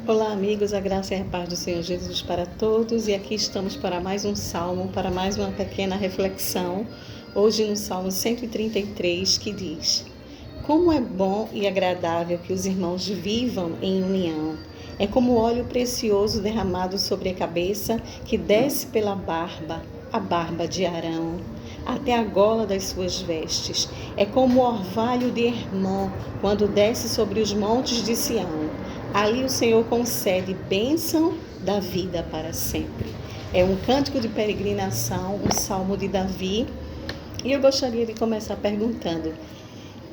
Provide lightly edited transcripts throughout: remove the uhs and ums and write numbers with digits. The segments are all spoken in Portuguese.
Olá, amigos, a graça e a paz do Senhor Jesus para todos. E aqui estamos para mais um salmo, para mais uma pequena reflexão. Hoje no Salmo 133, que diz: Como é bom e agradável que os irmãos vivam em união. É como óleo precioso derramado sobre a cabeça, que desce pela barba, a barba de Arão, até a gola das suas vestes. É como o orvalho de Hermon, quando desce sobre os montes de Sião. Ali o Senhor concede bênção da vida para sempre. É um cântico de peregrinação, um salmo de Davi. E eu gostaria de começar perguntando: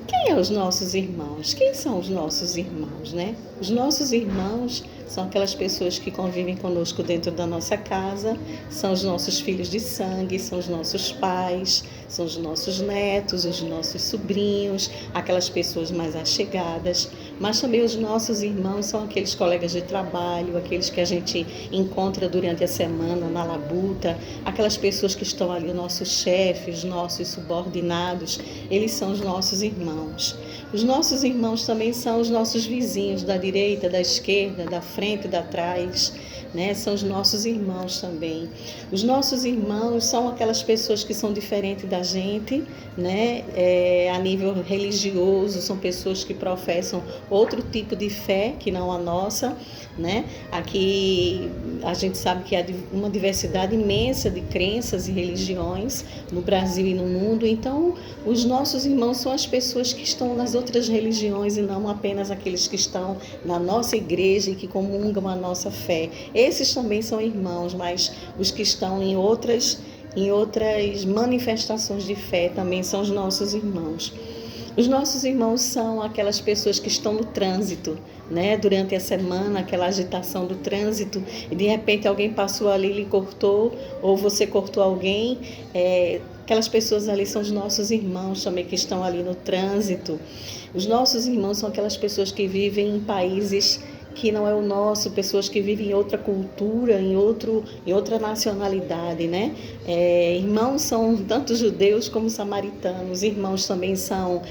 quem são os nossos irmãos? Quem são os nossos irmãos, né? Os nossos irmãos são aquelas pessoas que convivem conosco dentro da nossa casa, são os nossos filhos de sangue, são os nossos pais, são os nossos netos, os nossos sobrinhos, aquelas pessoas mais allegadas, mas também os nossos irmãos são aqueles colegas de trabalho, aqueles que a gente encontra durante a semana na labuta, aquelas pessoas que estão ali, os nossos chefes, nossos subordinados, eles são os nossos irmãos. Os nossos irmãos também são os nossos vizinhos da direita, da esquerda, da frente, da trás, né? São os nossos irmãos também. Os nossos irmãos são aquelas pessoas que são diferentes da gente, né? A nível religioso, são pessoas que professam outro tipo de fé que não a nossa, né? Aqui a gente sabe que há uma diversidade imensa de crenças e religiões no Brasil e no mundo. Então, os nossos irmãos são as pessoas que estão nas outras religiões e não apenas aqueles que estão na nossa igreja e que comungam a nossa fé. Esses também são irmãos, mas os que estão em outras manifestações de fé também são os nossos irmãos. Os nossos irmãos são aquelas pessoas que estão no trânsito, né? Durante a semana, aquela agitação do trânsito, e de repente alguém passou ali e lhe cortou, ou você cortou alguém. Aquelas pessoas ali são os nossos irmãos também que estão ali no trânsito. Os nossos irmãos são aquelas pessoas que vivem em países que não é o nosso, pessoas que vivem em outra cultura, em outra nacionalidade, né? Irmãos são tanto judeus como samaritanos, irmãos também são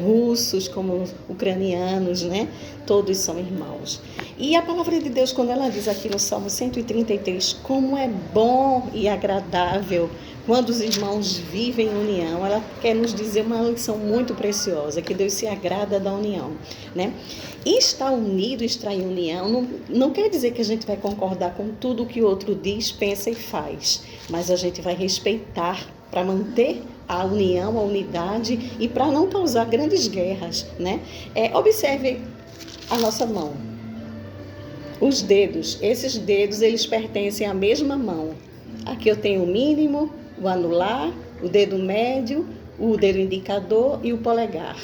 russos como ucranianos, né? Todos são irmãos. E a palavra de Deus, quando ela diz aqui no Salmo 133, como é bom e agradável quando os irmãos vivem em união, ela quer nos dizer uma lição muito preciosa, que Deus se agrada da união, né? E estar unido, estar em união, não quer dizer que a gente vai concordar com tudo que o outro diz, pensa e faz, mas a gente vai respeitar para manter a união, a unidade e para não causar grandes guerras, né? Observe a nossa mão. Os dedos, esses dedos, eles pertencem à mesma mão. Aqui eu tenho o mínimo, o anular, o dedo médio, o dedo indicador e o polegar.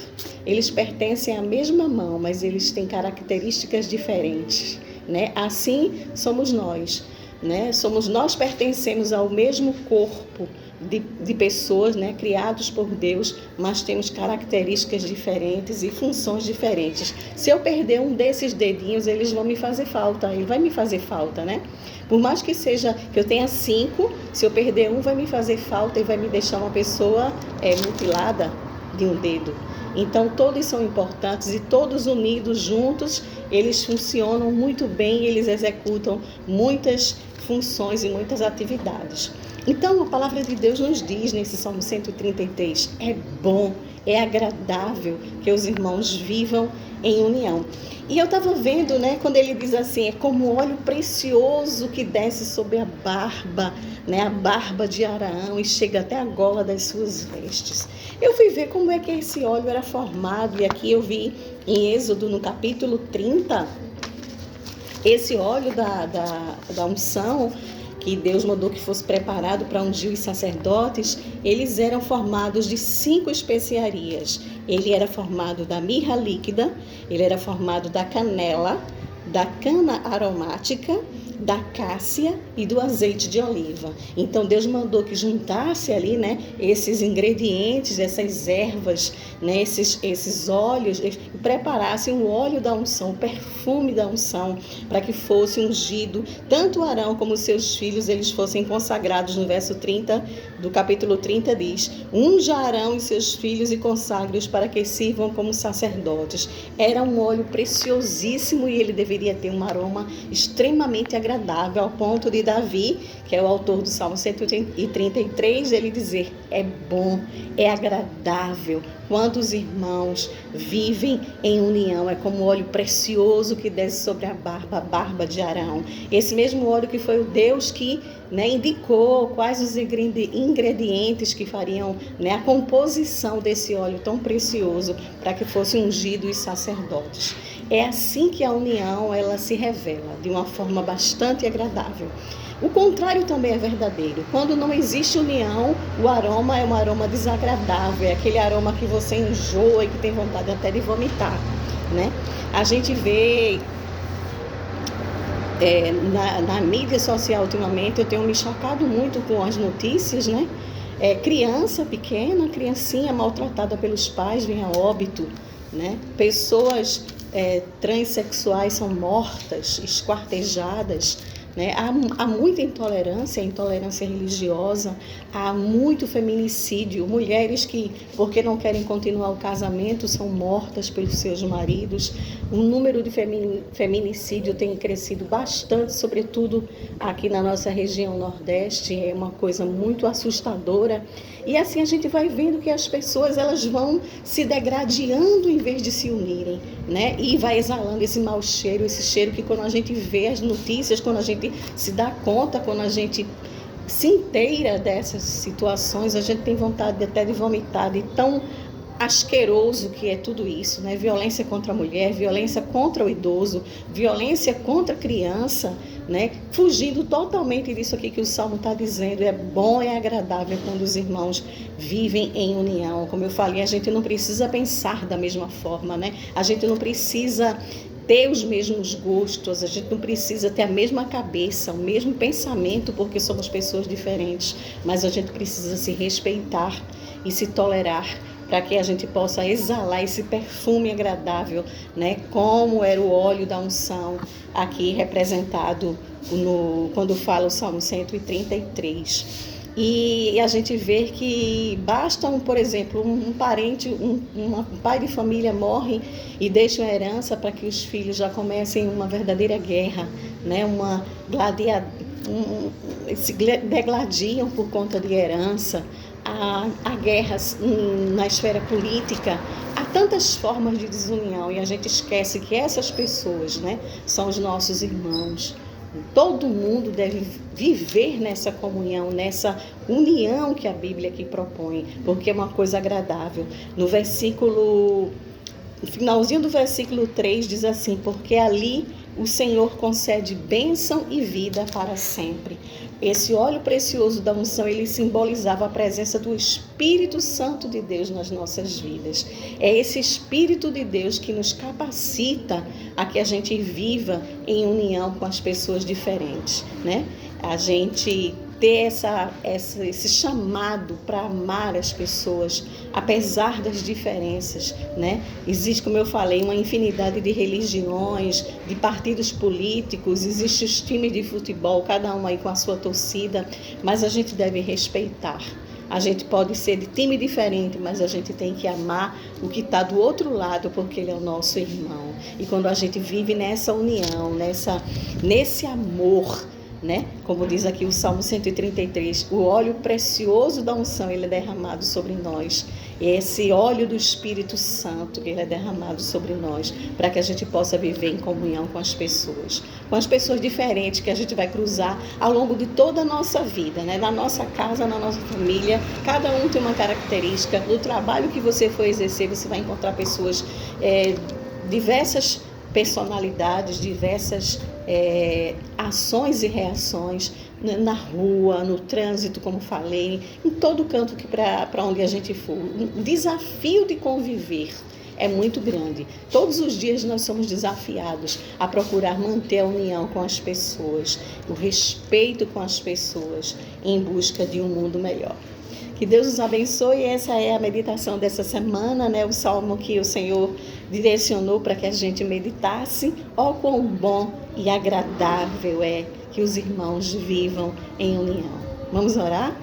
Eles pertencem à mesma mão, mas eles têm características diferentes, né? Assim somos nós, né? Nós pertencemos ao mesmo corpo de pessoas, né, criados por Deus, mas temos características diferentes e funções diferentes. Se eu perder um desses dedinhos, eles vão me fazer falta, ele vai me fazer falta, né? Por mais que eu tenha 5, se eu perder um, vai me fazer falta e vai me deixar uma pessoa mutilada de um dedo. Então, todos são importantes e todos unidos, juntos, eles funcionam muito bem, eles executam muitas funções e muitas atividades. Então, a palavra de Deus nos diz nesse Salmo 133, é bom, é agradável que os irmãos vivam em união. E eu estava vendo, né, quando ele diz assim, é como óleo precioso que desce sobre a barba, né, a barba de Arão e chega até a gola das suas vestes. Eu fui ver como é que esse óleo era formado e aqui eu vi em Êxodo, no capítulo 30, esse óleo da unção, que Deus mandou que fosse preparado para ungir os sacerdotes, eles eram formados de 5 especiarias. Ele era formado da mirra líquida, ele era formado da canela, da cana aromática, da cássia e do azeite de oliva. Então Deus mandou que juntasse ali, né, esses ingredientes, essas ervas, né, esses óleos, e preparasse um óleo da unção, o perfume da unção, para que fosse ungido, tanto Arão como seus filhos, eles fossem consagrados, no verso 30 do capítulo 30 diz: unja Arão e seus filhos e consagre-os para que sirvam como sacerdotes. Era um óleo preciosíssimo e ele deveria ter um aroma extremamente agradável, ao ponto de Davi, que é o autor do Salmo 133, ele dizer: é bom, é agradável quando os irmãos vivem em união. É como o óleo precioso que desce sobre a barba de Arão. Esse mesmo óleo que foi o Deus que indicou quais os ingredientes que fariam a composição desse óleo tão precioso para que fossem ungidos os sacerdotes. É assim que a união ela se revela, de uma forma bastante agradável. O contrário também é verdadeiro. Quando não existe união, o aroma é um aroma desagradável, é aquele aroma que você enjoa e que tem vontade até de vomitar, né? A gente vê na mídia social ultimamente, eu tenho me chocado muito com as notícias, né? Criança pequena, criancinha maltratada pelos pais, vem a óbito, né? Pessoas transexuais são mortas, esquartejadas, né? Há muita intolerância religiosa, há muito feminicídio, mulheres que, porque não querem continuar o casamento, são mortas pelos seus maridos. O número de feminicídio tem crescido bastante, sobretudo aqui na nossa região Nordeste, é uma coisa muito assustadora. E assim a gente vai vendo que as pessoas elas vão se degradando em vez de se unirem, né? E vai exalando esse mau cheiro, esse cheiro que quando a gente vê as notícias, quando a gente se dá conta, quando a gente se inteira dessas situações, a gente tem vontade até de vomitar, de tão asqueroso que é tudo isso, né? Violência contra a mulher, violência contra o idoso, violência contra a criança, né? Fugindo totalmente disso aqui que o Salmo está dizendo. É bom e agradável quando os irmãos vivem em união. Como eu falei, a gente não precisa pensar da mesma forma, né? A gente não precisa ter os mesmos gostos, a gente não precisa ter a mesma cabeça, o mesmo pensamento, porque somos pessoas diferentes, mas a gente precisa se respeitar e se tolerar, para que a gente possa exalar esse perfume agradável, né? Como era o óleo da unção, aqui representado quando fala o Salmo 133. E a gente vê que basta, por exemplo, um parente, um pai de família morre e deixa uma herança para que os filhos já comecem uma verdadeira guerra, né? Se degladiam por conta de herança. Há guerras na esfera política, há tantas formas de desunião e a gente esquece que essas pessoas, né, são os nossos irmãos. Todo mundo deve viver nessa comunhão, nessa união que a Bíblia aqui propõe, porque é uma coisa agradável. No finalzinho do versículo 3 diz assim: porque ali o Senhor concede bênção e vida para sempre. Esse óleo precioso da unção, ele simbolizava a presença do Espírito Santo de Deus nas nossas vidas. É esse Espírito de Deus que nos capacita a que a gente viva em união com as pessoas diferentes, né? A gente ter esse chamado para amar as pessoas, apesar das diferenças, né? Existe, como eu falei, uma infinidade de religiões, de partidos políticos, existem os times de futebol, cada um aí com a sua torcida, mas a gente deve respeitar. A gente pode ser de time diferente, mas a gente tem que amar o que está do outro lado, porque ele é o nosso irmão. E quando a gente vive nessa união, nesse amor, né? Como diz aqui o Salmo 133, o óleo precioso da unção, ele é derramado sobre nós. Esse óleo do Espírito Santo, ele é derramado sobre nós, para que a gente possa viver em comunhão com as pessoas diferentes que a gente vai cruzar ao longo de toda a nossa vida, né? Na nossa casa, na nossa família, cada um tem uma característica. No trabalho que você for exercer, você vai encontrar pessoas, diversas personalidades, diversas ações e reações, na rua, no trânsito, como falei, em todo canto para onde a gente for. O desafio de conviver é muito grande. Todos os dias nós somos desafiados a procurar manter a união com as pessoas, o respeito com as pessoas, em busca de um mundo melhor. Que Deus nos abençoe. Essa é a meditação dessa semana, né? O salmo que o Senhor direcionou para que a gente meditasse. Ó, quão bom e agradável é que os irmãos vivam em união. Vamos orar?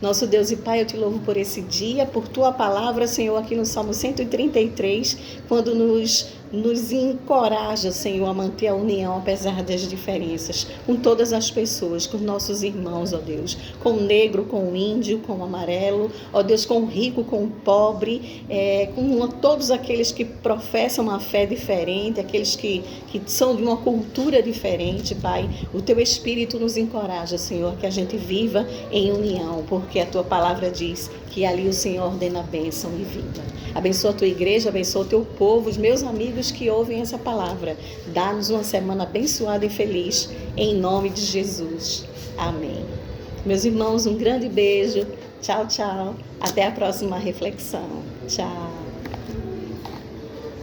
Nosso Deus e Pai, eu te louvo por esse dia, por tua palavra, Senhor, aqui no Salmo 133, quando nos encoraja, Senhor, a manter a união apesar das diferenças, com todas as pessoas, com nossos irmãos, ó Deus, com o negro, com o índio, com o amarelo, ó Deus, com o rico, com o pobre, com todos aqueles que professam uma fé diferente, aqueles que são de uma cultura diferente, Pai. O teu Espírito nos encoraja, Senhor, que a gente viva em união, porque a tua palavra diz que ali o Senhor ordena a bênção e vida. Abençoa a tua igreja, abençoa o teu povo, os meus amigos que ouvem essa palavra. Dá-nos uma semana abençoada e feliz, em nome de Jesus. Amém. Meus irmãos, um grande beijo. Tchau, tchau. Até a próxima reflexão. Tchau.